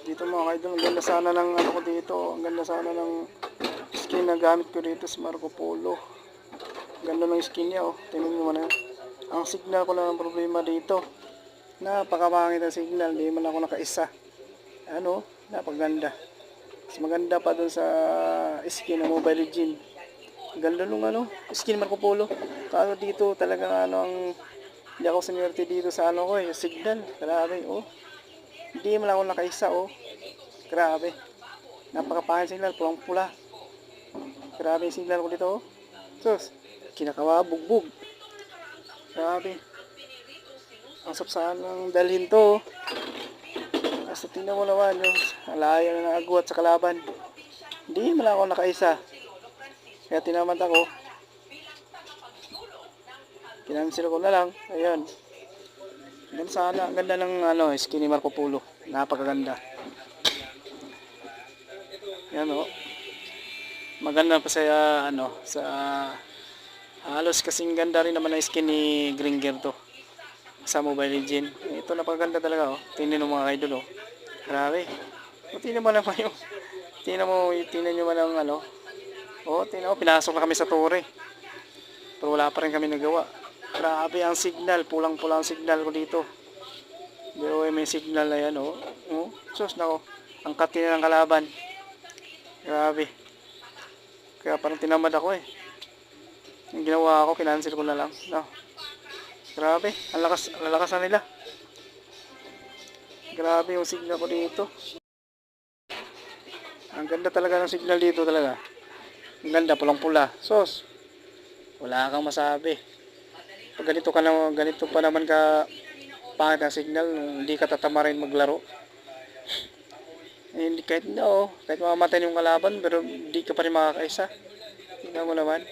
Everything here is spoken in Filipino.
Dito mga kaidol, ang ganda sana ng ano ko dito. Ang ganda sana ng skin na gamit ko dito sa Marco Polo. Ganda ng skin niya oh. Tingnan mo na. Ang signal ko lang ang problema dito. Napakapangit ang signal. Di man ako nakaisa. Ano? Napaganda. Mas maganda pa dun sa skin ng Mobile Legends. Ganda nung ano, skin Marco Polo. Kaya dito talaga ano ang hindi ako sinwerte dito sa ano ko signal. Grabe oh. Hindi man ako nakaisa oh. Grabe. Napakapangit signal, pulang pula. Grabe yung signal ko dito oh. Sus, kinakawa bugbog. Grabe. Ang sapsaan ng dalhin to oh. Basta tingnan mo naman yung alaya na ng agwat sa kalaban. Hindi man ako nakaisa. Kaya tinamad ako. Kinansel ko na lang. Ayan. Ganun sana. Ang ganda ng ano, skin ni Marco Polo. Napakaganda. Yan o. Maganda pa sa ano, sa halos kasing ganda rin naman ang skin ni Gringer to. Sa Mobile Legends. Ito napakaganda talaga o. Tingnan mo mga idol o. Grabe. O tingnan mo naman yung tingnan nyo man ang ano. O tingnan mo, pinasok na kami sa tore. Pero wala pa rin kami nagawa. Grabe ang signal, pulang-pulang signal ko dito. Pero may signal na yan oh. Oh, sus nako. Ang kati na ng kalaban. Grabe. Kaya parang tinamad ako eh. Yung ginawa ko, kinancel ko na lang. No. Grabe, ang lakas na nila. Grabe yung signal ko dito. Ang ganda talaga ng signal dito talaga. Ang ganda, pulang-pula. Sus. Wala kang masabi. Pag ganito pa naman ka pangit ang signal, hindi ka tatamarin maglaro. Kahit mamamatay yung kalaban, pero hindi ka pa rin makakaisa. Tingnan mo naman.